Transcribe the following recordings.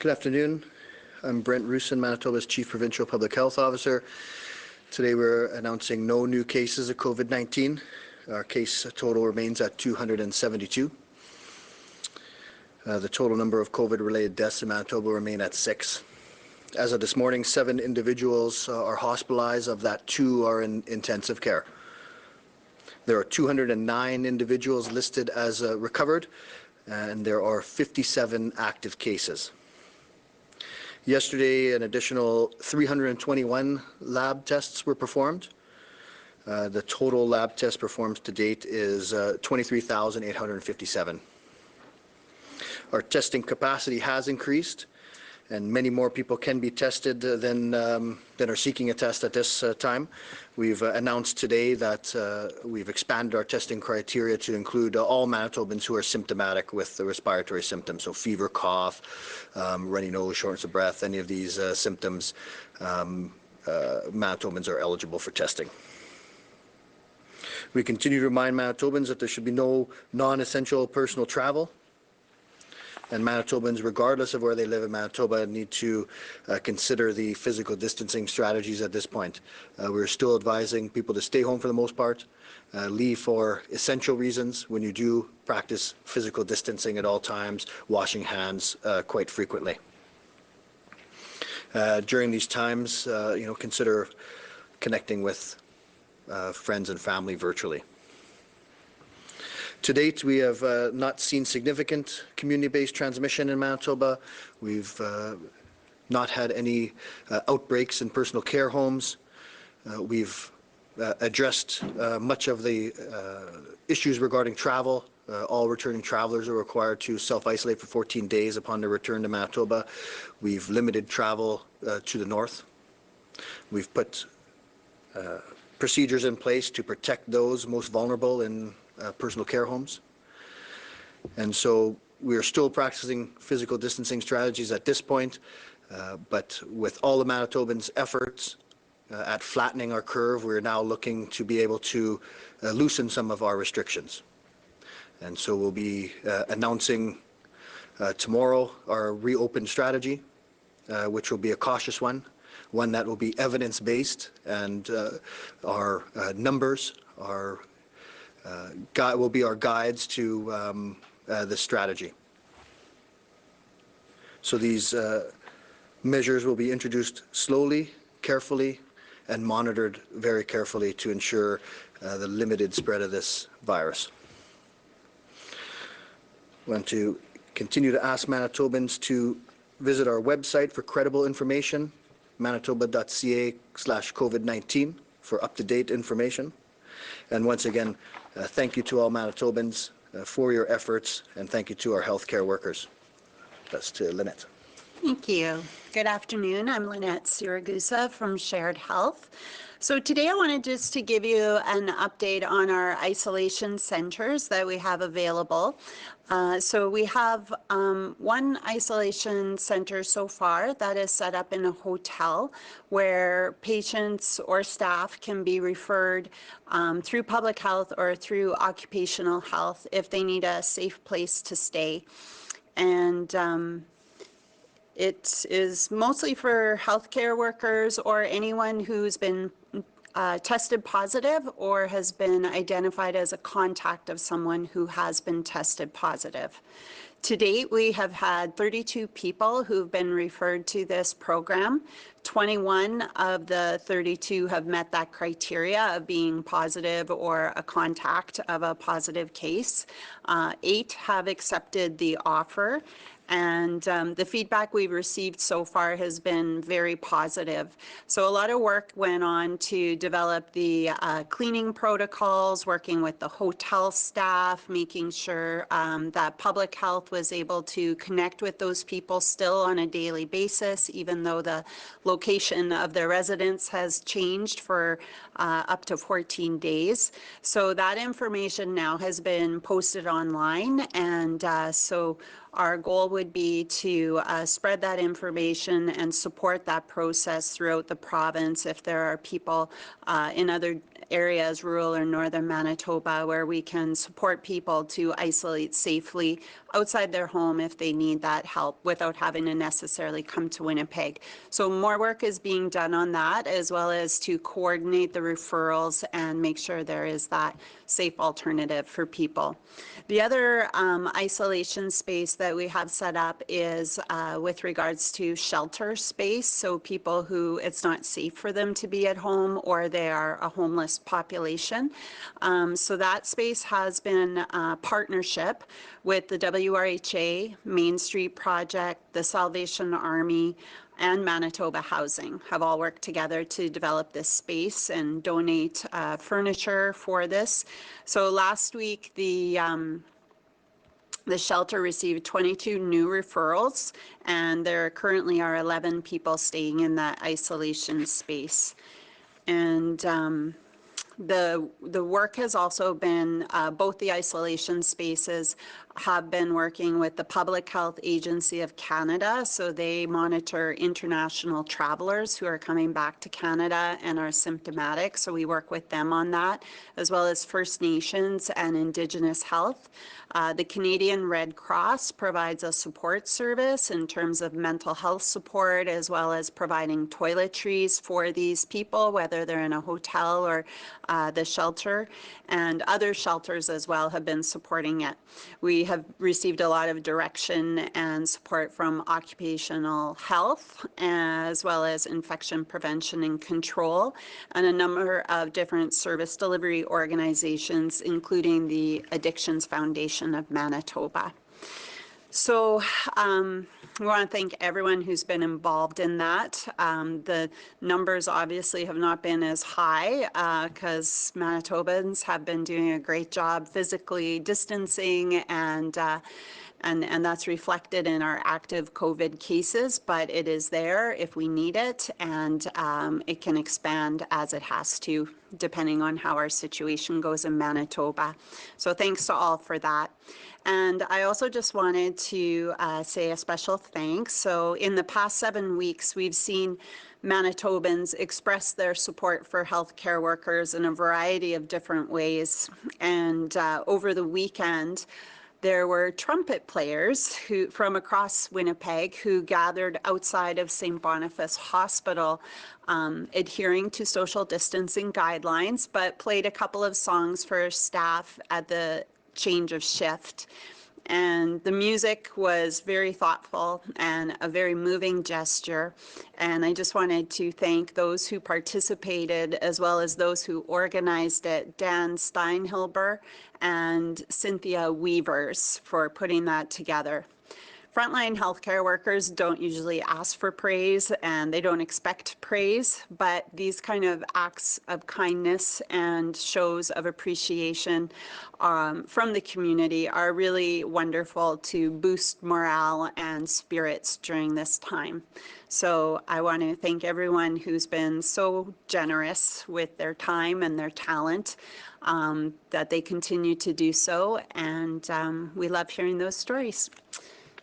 Good afternoon. I'm Brent Roussin, Manitoba's Chief Provincial Public Health Officer. Today we're announcing no new cases of COVID-19. Our case total remains at 272. The total number of COVID-related deaths in Manitoba remain at 6. As of this morning, 7 individuals are hospitalized. Of that, 2 are in intensive care. There are 209 individuals listed as recovered, and there are 57 active cases. Yesterday, an additional 321 lab tests were performed. The total lab test performed to date is 23,857. Our testing capacity has increased, and many more people can be tested than are seeking a test at this time. We've announced today that we've expanded our testing criteria to include all Manitobans who are symptomatic with the respiratory symptoms, so fever, cough, runny nose, shortness of breath, any of these symptoms, Manitobans are eligible for testing. We continue to remind Manitobans that there should be no non-essential personal travel. And Manitobans, regardless of where they live in Manitoba, need to consider the physical distancing strategies at this point. We're still advising people to stay home for the most part, leave for essential reasons when you do practice physical distancing at all times, washing hands quite frequently. During these times, consider connecting with friends and family virtually. To date, we have not seen significant community-based transmission in Manitoba. We've not had any outbreaks in personal care homes. We've addressed much of the issues regarding travel. All returning travelers are required to self-isolate for 14 days upon their return to Manitoba. We've limited travel to the north. We've put procedures in place to protect those most vulnerable in personal care homes. And so we are still practicing physical distancing strategies at this point, but with all the Manitobans' efforts at flattening our curve, we're now looking to be able to loosen some of our restrictions. And so we'll be announcing tomorrow our reopen strategy, which will be a cautious one that will be evidence-based, and our numbers will be our guides to the strategy. So these measures will be introduced slowly, carefully, and monitored very carefully to ensure the limited spread of this virus. I want to continue to ask Manitobans to visit our website for credible information, manitoba.ca/COVID-19, for up-to-date information. And once again, thank you to all Manitobans for your efforts, and thank you to our healthcare workers. That's to Lanette. Thank you. Good afternoon. I'm Lanette Siragusa from Shared Health. So today I wanted just to give you an update on our isolation centers that we have available. So we have one isolation center so far that is set up in a hotel where patients or staff can be referred through public health or through occupational health if they need a safe place to stay. And it is mostly for healthcare workers or anyone who's been tested positive or has been identified as a contact of someone who has been tested positive. To date, we have had 32 people who've been referred to this program. 21 of the 32 have met that criteria of being positive or a contact of a positive case. 8 have accepted the offer. And the feedback we've received so far has been very positive. So a lot of work went on to develop the cleaning protocols, working with the hotel staff, making sure that public health was able to connect with those people still on a daily basis, even though the location of their residence has changed for up to 14 days. So that information now has been posted online, and so our goal would be to spread that information and support that process throughout the province if there are people in other areas, rural or northern Manitoba, where we can support people to isolate safely outside their home if they need that help without having to necessarily come to Winnipeg. So more work is being done on that, as well as to coordinate the referrals and make sure there is that safe alternative for people. The other isolation space that we have set up is with regards to shelter space, so people who it's not safe for them to be at home or they are a homeless population. So that space has been a partnership with the WRHA, Main Street Project, the Salvation Army, and Manitoba Housing have all worked together to develop this space and donate furniture for this. So last week, the shelter received 22 new referrals, and there currently are 11 people staying in that isolation space. And the work has also been, both the isolation spaces have been working with the Public Health Agency of Canada, so they monitor international travelers who are coming back to Canada and are symptomatic, so we work with them on that, as well as First Nations and Indigenous Health. The Canadian Red Cross provides a support service in terms of mental health support, as well as providing toiletries for these people, whether they're in a hotel or the shelter, and other shelters as well have been supporting it. We have received a lot of direction and support from occupational health, as well as infection prevention and control, and a number of different service delivery organizations, including the Addictions Foundation of Manitoba. So we want to thank everyone who's been involved in that. The numbers obviously have not been as high because Manitobans have been doing a great job physically distancing, and that's reflected in our active COVID cases, but it is there if we need it, and it can expand as it has to, depending on how our situation goes in Manitoba. So thanks to all for that. And I also just wanted to say a special thanks. So in the past 7 weeks, we've seen Manitobans express their support for healthcare workers in a variety of different ways. And over the weekend, there were trumpet players from across Winnipeg who gathered outside of St. Boniface Hospital, adhering to social distancing guidelines, but played a couple of songs for staff at the change of shift. And the music was very thoughtful and a very moving gesture. And I just wanted to thank those who participated, as well as those who organized it, Dan Steinhilber and Cynthia Weavers, for putting that together. Frontline healthcare workers don't usually ask for praise, and they don't expect praise, but these kind of acts of kindness and shows of appreciation from the community are really wonderful to boost morale and spirits during this time. So I want to thank everyone who's been so generous with their time and their talent, that they continue to do so, and we love hearing those stories.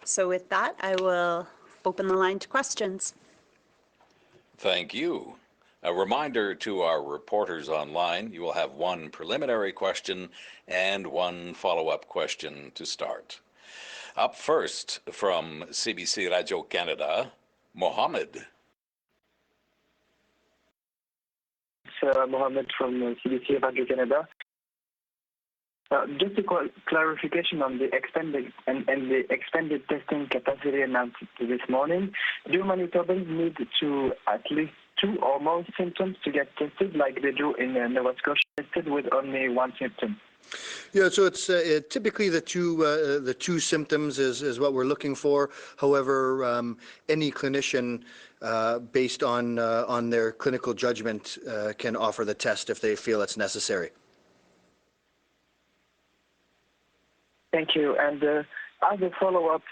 So with that, I will open the line to questions. Thank you. A reminder to our reporters online, you will have one preliminary question and one follow-up question to start. Up first from CBC Radio Canada, Mohammed. It's Mohammed from CBC Radio Canada. Just a clarification on the extended the expanded testing capacity announced this morning. Do Manitobans need to at least 2 or more symptoms to get tested, like they do in Nova Scotia, tested with only 1 symptom? Yeah, so it's typically the two symptoms is what we're looking for. However, any clinician, based on their clinical judgment, can offer the test if they feel it's necessary. Thank you. And as a follow-up,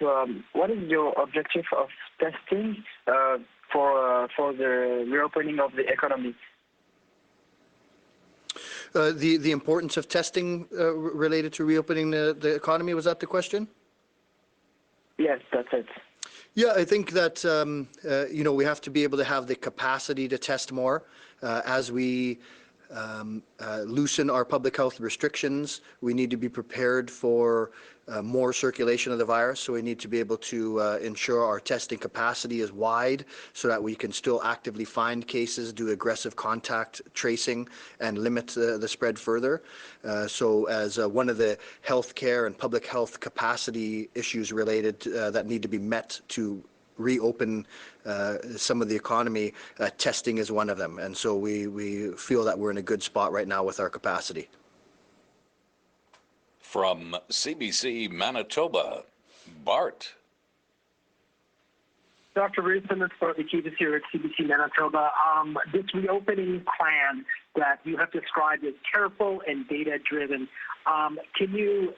what is your objective of testing for the reopening of the economy? The importance of testing related to reopening the economy, was that the question? Yes, that's it. Yeah, I think that we have to be able to have the capacity to test more as we loosen our public health restrictions. We need to be prepared for more circulation of the virus, so we need to be able to ensure our testing capacity is wide so that we can still actively find cases, do aggressive contact tracing, and limit the spread further. So as one of the healthcare and public health capacity issues related that need to be met to reopen some of the economy, testing is one of them. And so we feel that we're in a good spot right now with our capacity. From CBC Manitoba, Bart. Dr. Roussin, it's Bart McKeevis here at CBC Manitoba. This reopening plan that you have described as careful and data-driven, can you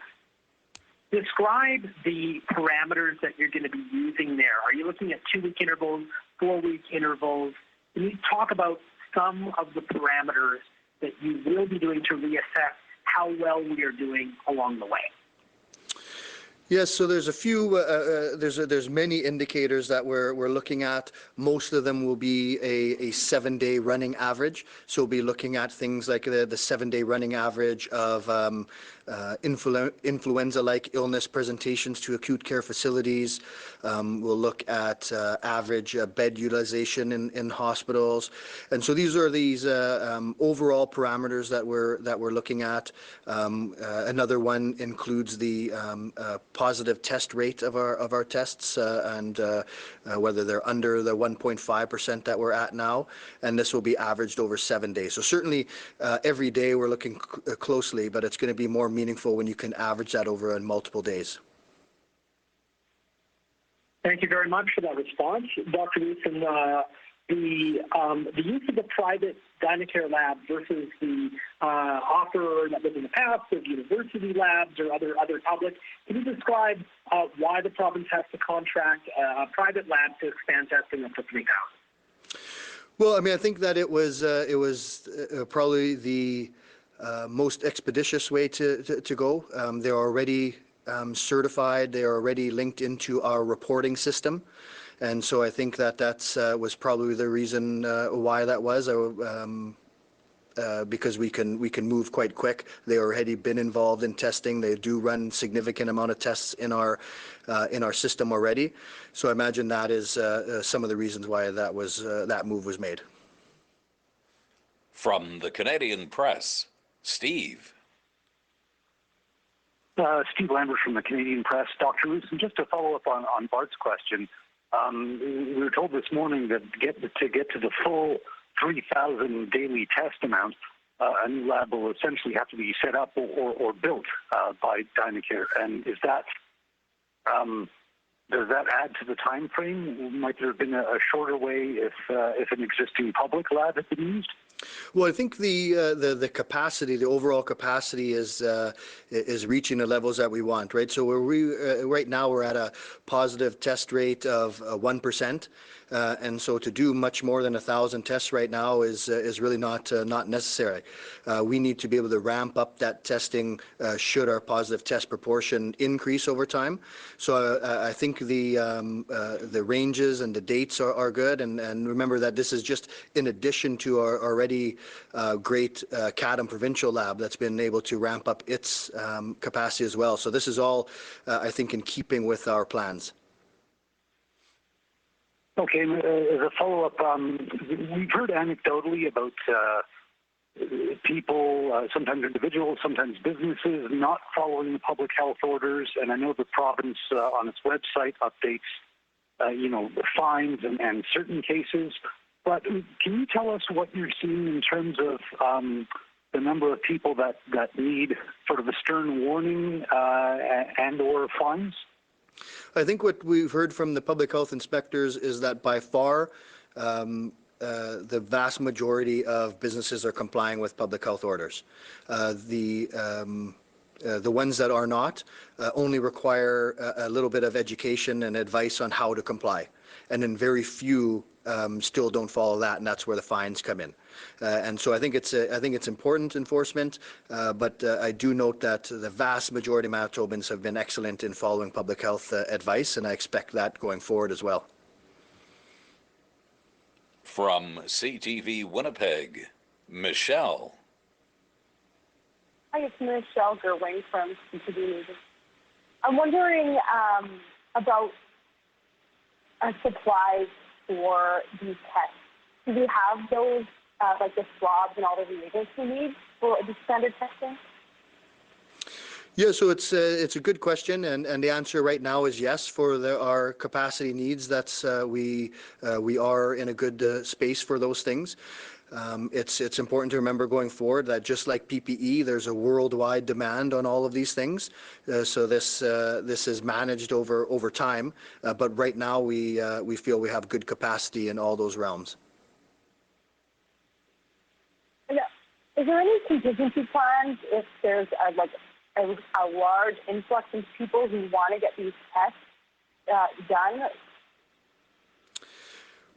describe the parameters that you're going to be using there? Are you looking at 2-week intervals, 4-week intervals? Can you talk about some of the parameters that you will be doing to reassess how well we are doing along the way? Yes, so there's a few, there's many indicators that we're looking at. Most of them will be a 7-day running average. So we'll be looking at things like the 7-day running average of influenza-like illness presentations to acute care facilities. We'll look at average bed utilization in hospitals. And so these are these overall parameters that we're looking at. Another one includes the positive test rate of our tests and whether they're under the 1.5% that we're at now, and this will be averaged over 7 days. So certainly every day we're looking closely, but it's going to be more meaningful when you can average that over multiple days. Thank you very much for that response. Dr. Roussin, the use of the private Dynacare lab versus the offer that was in the past of university labs or other public, can you describe why the province has to contract a private lab to expand testing up to 3,000? Well, I mean, I think that it was probably the most expeditious way to go. They're already certified. They're already linked into our reporting system. And so I think that was probably the reason why that was, because we can move quite quick. They already been involved in testing. They do run significant amount of tests in our system already. So I imagine that is some of the reasons why that move was made. From the Canadian Press, Steve. Steve Lambert from the Canadian Press. Dr. Roussin, just to follow up on Bart's question, we were told this morning that to get to the full 3,000 daily test amount, a new lab will essentially have to be set up or built by Dynacare. And is that does that add to the time frame? Might there have been a shorter way if an existing public lab had been used? Well, I think the capacity, the overall capacity is reaching the levels that we want, right? So right now we're at a positive test rate of 1%, and so to do much more than 1,000 tests right now is really not necessary. We need to be able to ramp up that testing should our positive test proportion increase over time. So I think the ranges and the dates are good, and remember that this is just in addition to our already great CADM provincial lab that's been able to ramp up its capacity as well. So this is all, I think, in keeping with our plans. Okay, as a follow-up, we've heard anecdotally about people, sometimes individuals, sometimes businesses, not following the public health orders, and I know the province on its website updates, the fines and certain cases. But can you tell us what you're seeing in terms of the number of people that need sort of a stern warning and or fines? I think what we've heard from the public health inspectors is that by far the vast majority of businesses are complying with public health orders. The ones that are not only require a little bit of education and advice on how to comply. And then very few still don't follow that, and that's where the fines come in. And so I think it's important enforcement, but I do note that the vast majority of Manitobans have been excellent in following public health advice, and I expect that going forward as well. From CTV Winnipeg, Michelle. Hi, it's Michelle Gerwing from CTV News. I'm wondering about supplies for these tests. Do we have those, like the swabs and all the reagents we need for the standard testing? Yeah, so it's a good question, and the answer right now is yes. For our capacity needs, that's we are in a good space for those things. It's important to remember going forward that just like PPE, there's a worldwide demand on all of these things. So this is managed over time, but right now we feel we have good capacity in all those realms. Is there any contingency plans if there's a large influx of people who want to get these tests done?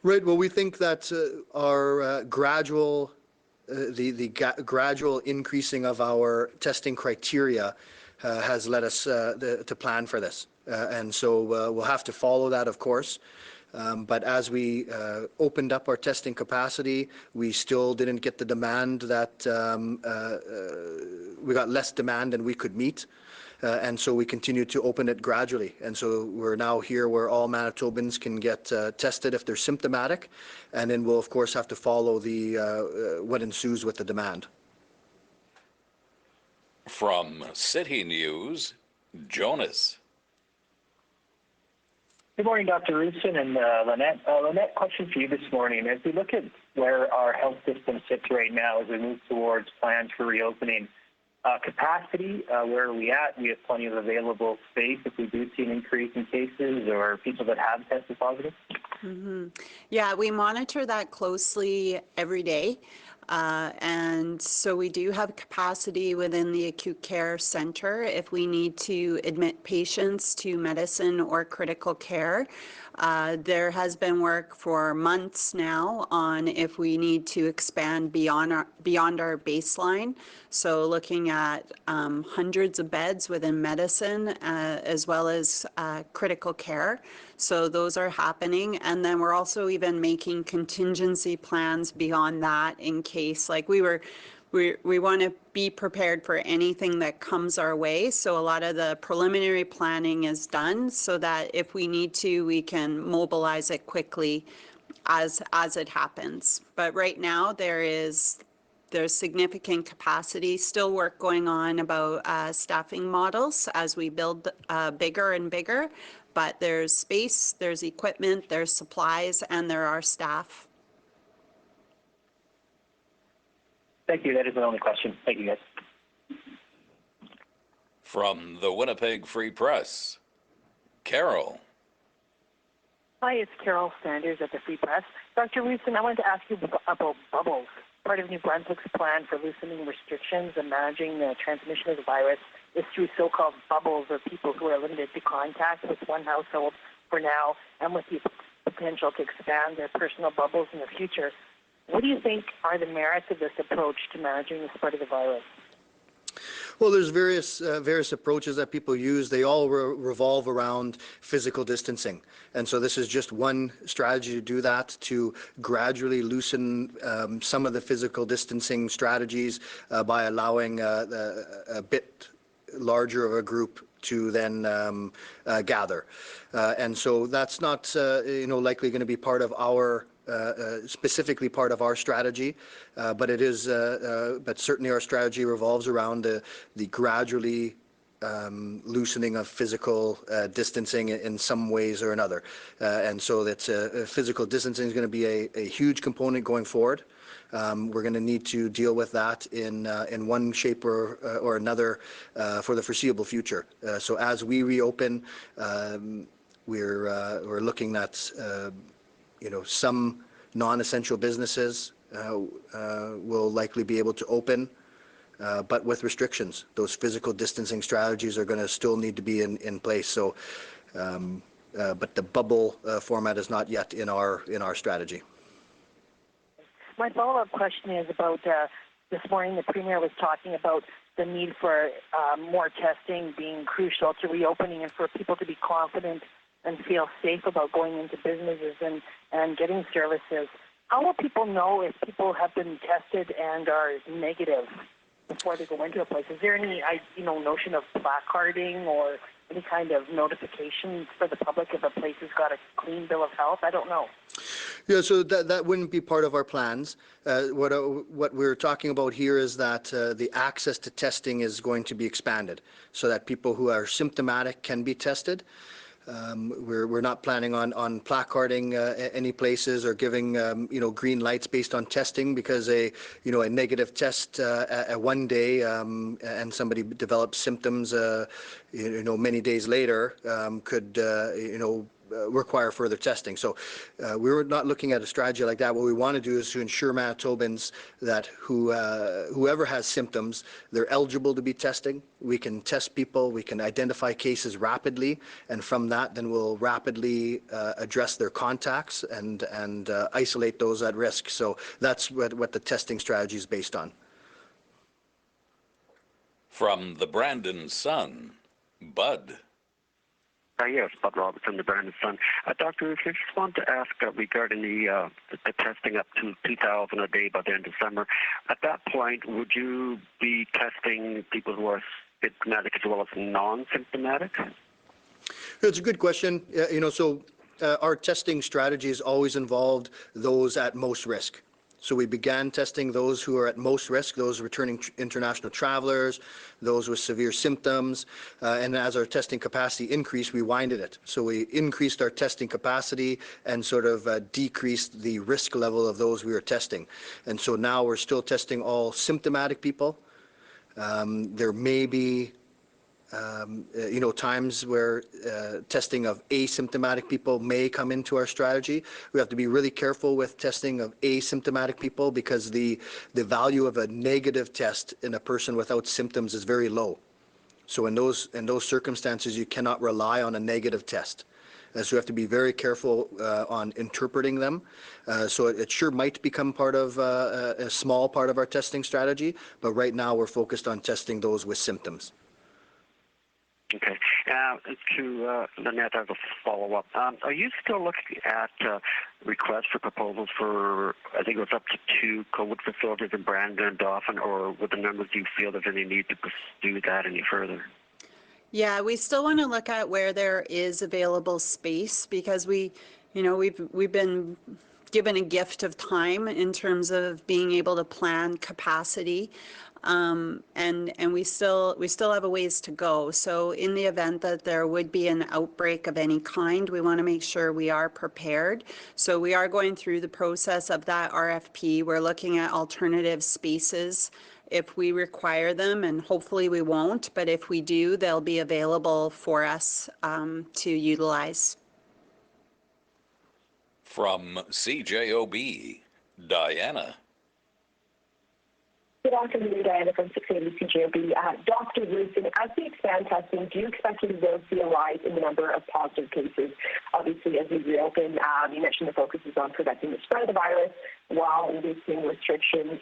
Right. Well, we think that our gradual increasing of our testing criteria has led us to plan for this, and so we'll have to follow that, of course. But as we opened up our testing capacity, we still didn't get the demand that we got less demand than we could meet. And so we continue to open it gradually. And so we're now here where all Manitobans can get tested if they're symptomatic. And then we'll, of course, have to follow what ensues with the demand. From City News, Jonas. Good morning, Dr. Roussin and Lanette. Lanette, question for you this morning. As we look at where our health system sits right now as we move towards plans for reopening, capacity, where are we at? We have plenty of available space if we do see an increase in cases or people that have tested positive? Mm-hmm. Yeah, we monitor that closely every day. And so we do have capacity within the acute care center if we need to admit patients to medicine or critical care. There has been work for months now on if we need to expand beyond our baseline. So looking at hundreds of beds within medicine as well as critical care. So those are happening. And then we're also even making contingency plans beyond that in case, like we want to be prepared for anything that comes our way. So a lot of the preliminary planning is done so that if we need to, we can mobilize it quickly as it happens. But right now there's significant capacity, still work going on about staffing models as we build bigger and bigger. But there's space, there's equipment, there's supplies, and there are staff. Thank you. That is my only question. Thank you, guys. From the Winnipeg Free Press, Carol. Hi, it's Carol Sanders at the Free Press. Dr. Roussin, I wanted to ask you about bubbles. Part of New Brunswick's plan for loosening restrictions and managing the transmission of the virus is through so-called bubbles of people who are limited to contact with one household for now and with the potential to expand their personal bubbles in the future. What do you think are the merits of this approach to managing the spread of the virus? Well, there's various approaches that people use. They all revolve around physical distancing. And so this is just one strategy to do that, to gradually loosen some of the physical distancing strategies by allowing a bit larger of a group to then gather. And so that's not likely going to be part of our specifically part of our strategy, but it is. But certainly our strategy revolves around the gradually loosening of physical distancing in some ways or another, and so that physical distancing is going to be a huge component going forward. We're going to need to deal with that in one shape or another for the foreseeable future. So as we reopen, we're looking at some non-essential businesses will likely be able to open, but with restrictions. Those physical distancing strategies are going to still need to be in place. So, but the bubble format is not yet in our strategy. My follow-up question is about this morning the Premier was talking about the need for more testing being crucial to reopening and for people to be confident and feel safe about going into businesses and getting services. How will people know if people have been tested and are negative before they go into a place. Is there any, notion of placarding or any kind of notification for the public if a place has got a clean bill of health? I don't know. Yeah, so that wouldn't be part of our plans. What we're talking about here is that the access to testing is going to be expanded so that people who are symptomatic can be tested. We're not planning on placarding any places or giving green lights based on testing, because a negative test one day and somebody develops symptoms many days later could require further testing. So we're not looking at a strategy like that. What we want to do is to ensure Manitobans that whoever has symptoms, they're eligible to be testing. We can test people, we can identify cases rapidly, and from that then we'll rapidly address their contacts and isolate those at risk. So that's what the testing strategy is based on. From the Brandon Sun, Bud. Yes, Bud Robertson, the Brandon Sun. Dr. Roussin, I just wanted to ask regarding the testing up to 2,000 a day by the end of December. At that point, would you be testing people who are symptomatic as well as non-symptomatic? It's a good question. Our testing strategy has always involved those at most risk. So we began testing those who are at most risk, those returning international travelers, those with severe symptoms, and as our testing capacity increased, we winded it. So we increased our testing capacity and sort of decreased the risk level of those we were testing. And so now we're still testing all symptomatic people. There may be times where testing of asymptomatic people may come into our strategy. We have to be really careful with testing of asymptomatic people because the value of a negative test in a person without symptoms is very low. So in those circumstances, you cannot rely on a negative test. So we have to be very careful on interpreting them. So it sure might become part of a small part of our testing strategy, but right now we're focused on testing those with symptoms. Okay. To Lanette, as a follow-up, are you still looking at requests for proposals for, I think it was up to 2 COVID facilities in Brandon and Dauphin, or with the numbers, do you feel there's any need to pursue that any further? Yeah, we still want to look at where there is available space, because we've been given a gift of time in terms of being able to plan capacity. And we still have a ways to go. So in the event that there would be an outbreak of any kind, we want to make sure we are prepared. So we are going through the process of that RFP. We're looking at alternative spaces if we require them, and hopefully we won't, but if we do, they'll be available for us to utilize. From CJOB, Diana. Good afternoon, Diana from 680 CJOB. Dr. Roussin, as we expand testing, do you expect we will see a rise in the number of positive cases? Obviously, as we reopen, you mentioned the focus is on preventing the spread of the virus while reducing restrictions,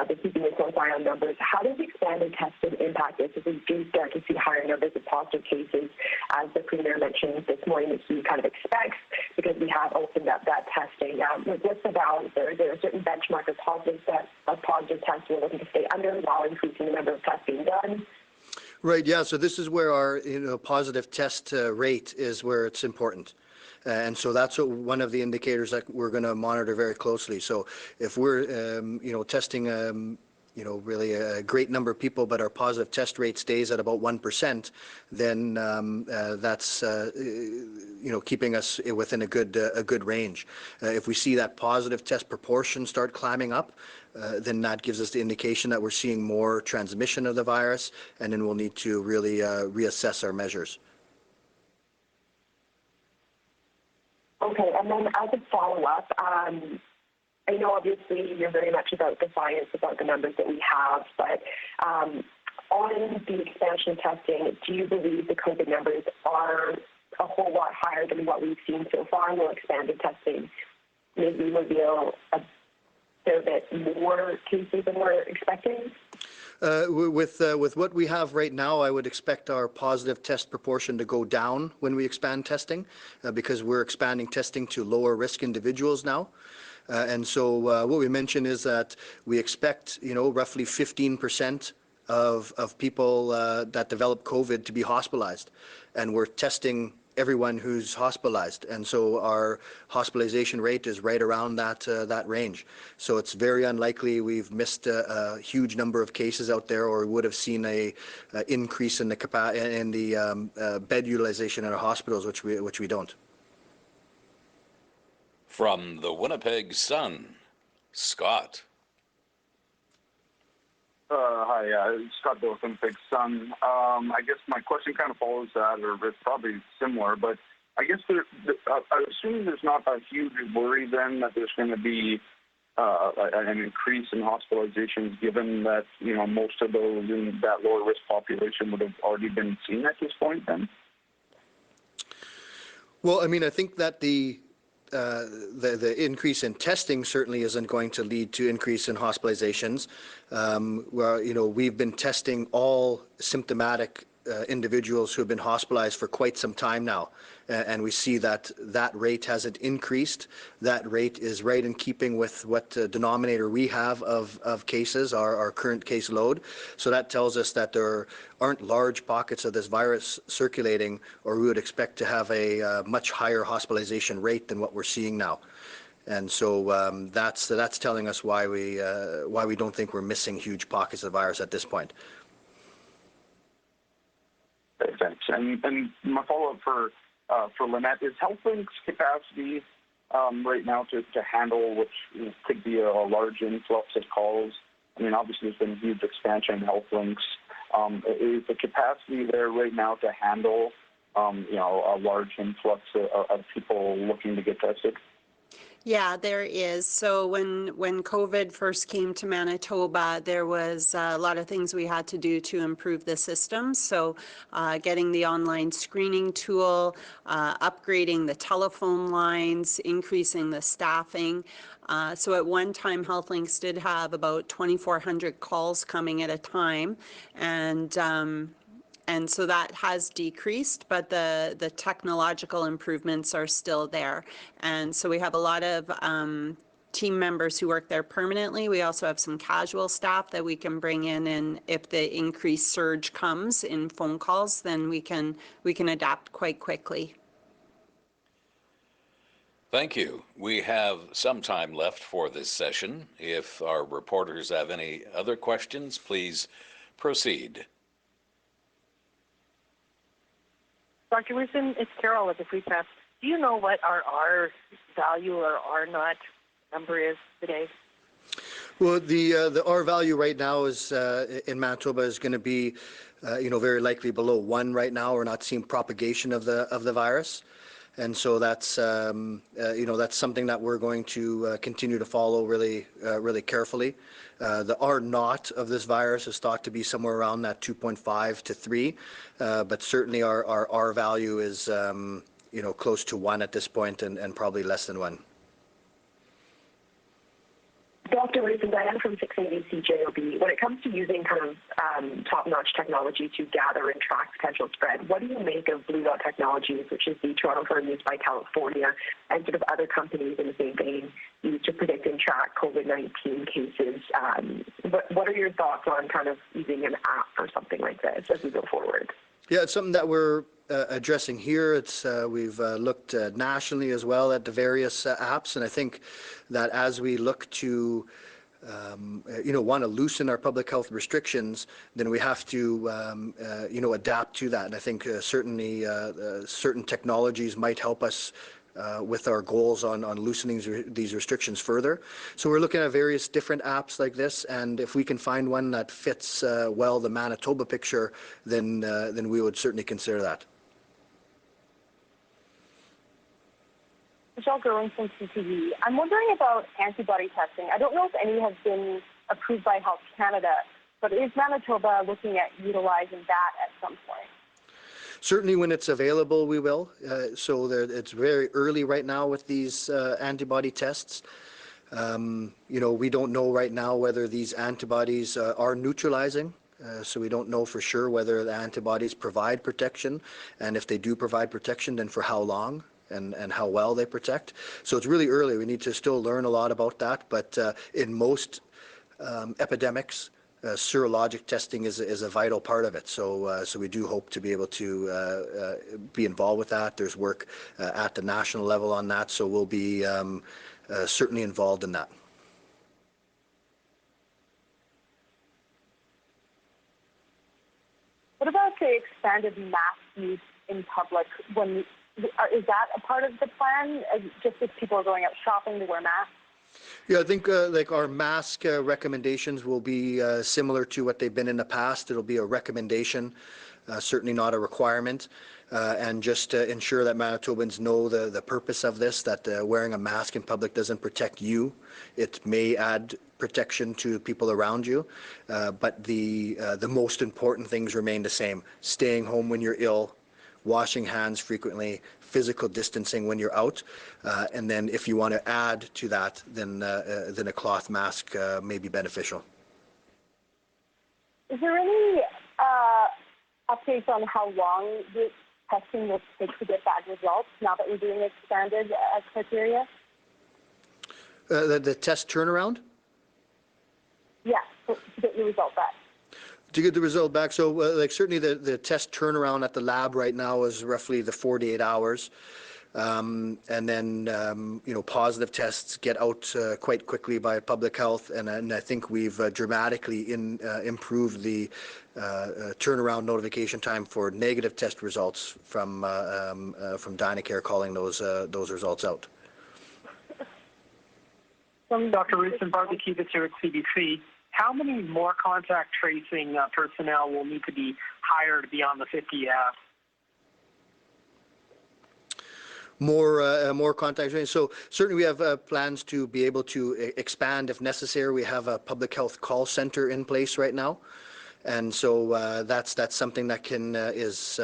but keeping a close eye on numbers. How does expanded testing impact this if we do start to see higher numbers of positive cases, as the Premier mentioned this morning that he kind of expects, because we have opened up that testing? What's the balance there? Is there a certain benchmark of positive tests we're looking to stay under while increasing the number of tests being done? Right, yeah, so this is where our positive test rate is where it's important. And so that's one of the indicators that we're going to monitor very closely. So if we're, testing, really a great number of people, but our positive test rate stays at about 1%, then that's, keeping us within a good range. If we see that positive test proportion start climbing up, then that gives us the indication that we're seeing more transmission of the virus, and then we'll need to really reassess our measures. Okay, and then as a follow-up, I know obviously you're very much about the science, about the numbers that we have, but on the expansion of testing, do you believe the COVID numbers are a whole lot higher than what we've seen so far? Will expanded testing maybe reveal a fair bit more cases than we're expecting? With what we have right now, I would expect our positive test proportion to go down when we expand testing, because we're expanding testing to lower risk individuals now. And so what we mentioned is that we expect, roughly 15% of people that develop COVID to be hospitalized, and we're testing everyone who's hospitalized, and so our hospitalization rate is right around that range. So it's very unlikely we've missed a huge number of cases out there, or would have seen a increase in the bed utilization in our hospitals, which we don't. From the Winnipeg Sun, Scott. Hi, Scott Bill, Winnipeg Sun. I guess my question kind of follows that, or it's probably similar, but I guess I assume there's not a huge worry then that there's going to be an increase in hospitalizations, given that, you know, most of those in that lower risk population would have already been seen at this point then? Well, I mean, I think that the increase in testing certainly isn't going to lead to increase in hospitalizations. Where, you know, we've been testing all symptomatic individuals who have been hospitalized for quite some time now, and we see that that rate hasn't increased. That rate is right in keeping with what denominator we have of cases, our current case load. So that tells us that there aren't large pockets of this virus circulating, or we would expect to have a much higher hospitalization rate than what we're seeing now. And so that's telling us why we don't think we're missing huge pockets of virus at this point. Thanks. And my follow-up for Lanette, is HealthLink's capacity right now to handle which could be a large influx of calls? I mean, obviously there's been a huge expansion in HealthLink's. Is the capacity there right now to handle a large influx of people looking to get tested? Yeah, there is. So when COVID first came to Manitoba, there was a lot of things we had to do to improve the system. So getting the online screening tool, upgrading the telephone lines, increasing the staffing. So at one time, HealthLinks did have about 2,400 calls coming at a time, and so that has decreased, but the technological improvements are still there. And so we have a lot of team members who work there permanently. We also have some casual staff that we can bring in, and if the increased surge comes in phone calls, then we can adapt quite quickly. Thank you. We have some time left for this session. If our reporters have any other questions, please proceed. Dr. Roussin, it's Carol at the Free Press. Do you know what our R value or R naught number is today? Well, the R value right now is in Manitoba is going to be, very likely below 1 right now. We're not seeing propagation of the virus, and so that's that's something that we're going to continue to follow really carefully. The R naught of this virus is thought to be somewhere around that 2.5 to 3, but certainly our R value is close to 1 at this point, and probably less than 1. Dr. Roussin, Diane from 680 CJOB. When it comes to using kind of top-notch technology to gather and track potential spread, what do you make of Blue Dot Technologies, which is the Toronto firm used by California, and sort of other companies in the same vein used to predict and track COVID-19 cases? What are your thoughts on kind of using an app or something like this as we go forward? Yeah, it's something that we're addressing here. It's we've looked nationally as well at the various apps, and I think that as we look to want to loosen our public health restrictions, then we have to adapt to that. And I think certainly certain technologies might help us with our goals on loosening these restrictions further. So we're looking at various different apps like this, and if we can find one that fits well the Manitoba picture, then we would certainly consider that. Michelle Gerwin from CTV. I'm wondering about antibody testing. I don't know if any has been approved by Health Canada, but is Manitoba looking at utilizing that at some point? Certainly when it's available, we will. It's very early right now with these antibody tests. We don't know right now whether these antibodies are neutralizing. So we don't know for sure whether the antibodies provide protection, and if they do provide protection, then for how long and how well they protect. So it's really early. We need to still learn a lot about that. But in most epidemics, serologic testing is a vital part of it. So we do hope to be able to be involved with that. There's work at the national level on that, so we'll be certainly involved in that. What about the expanded mask use in public? Is that a part of the plan? Just if people are going out shopping to wear masks? Yeah, I think like our mask recommendations will be similar to what they've been in the past. It'll be a recommendation, certainly not a requirement, and just to ensure that Manitobans know the purpose of this, that wearing a mask in public doesn't protect you. It may add protection to people around you, but the most important things remain the same. Staying home when you're ill, washing hands frequently, physical distancing when you're out, and then if you want to add to that, then a cloth mask may be beneficial. Is there any updates on how long the testing will take to get back results now that we're doing expanded criteria? The test turnaround? Yeah, to get your result back. To get the result back, so like certainly the test turnaround at the lab right now is roughly the 48 hours. And then, positive tests get out quite quickly by public health, and I think we've dramatically improved the turnaround notification time for negative test results from Dynacare calling those results out. Dr. Roussin, Barbara Kivitz here at CBC. How many more contact tracing personnel will need to be hired beyond the 50 More contact tracing. So certainly we have plans to be able to expand if necessary. We have a public health call center in place right now, and so that's something that is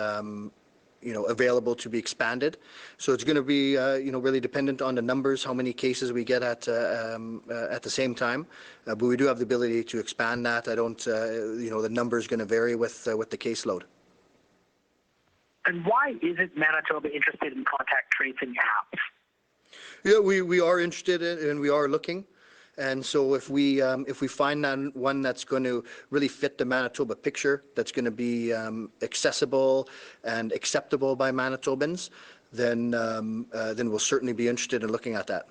available to be expanded. So it's going to be really dependent on the numbers, how many cases we get at the same time. But we do have the ability to expand that. I don't the number is going to vary with the caseload. And why isn't Manitoba interested in contact tracing apps? Yeah, we are interested in, and we are looking. And so if we find one that's going to really fit the Manitoba picture, that's going to be accessible and acceptable by Manitobans, then we'll certainly be interested in looking at that.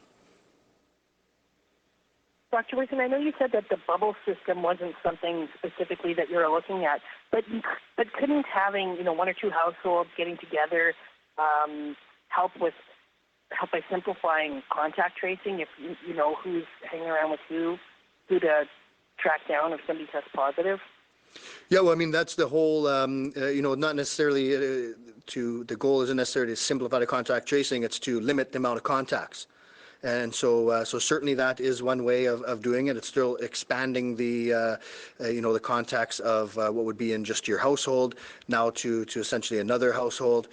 Dr. Roussin, I know you said that the bubble system wasn't something specifically that you're looking at, but couldn't having one or two households getting together help by simplifying contact tracing? If you know who's hanging around with who to track down if somebody tests positive? Yeah, well, I mean, that's the whole, not necessarily the goal isn't necessarily to simplify the contact tracing, it's to limit the amount of contacts. And so certainly that is one way of doing it. It's still expanding the contacts of what would be in just your household now to essentially another household.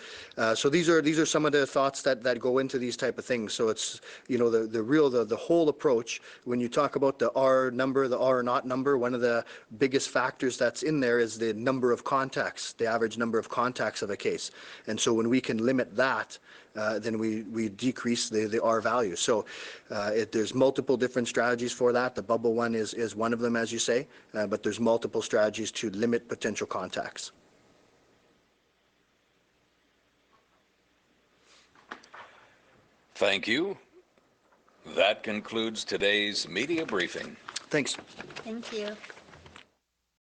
So these are some of the thoughts that go into these type of things. So it's the whole approach. When you talk about the R number, the R naught number, one of the biggest factors that's in there is the number of contacts, the average number of contacts of a case. And so when we can limit that, then we decrease the R value. So there's multiple different strategies for that. The bubble one is one of them, as you say, but there's multiple strategies to limit potential contacts. Thank you. That concludes today's media briefing. Thanks. Thank you.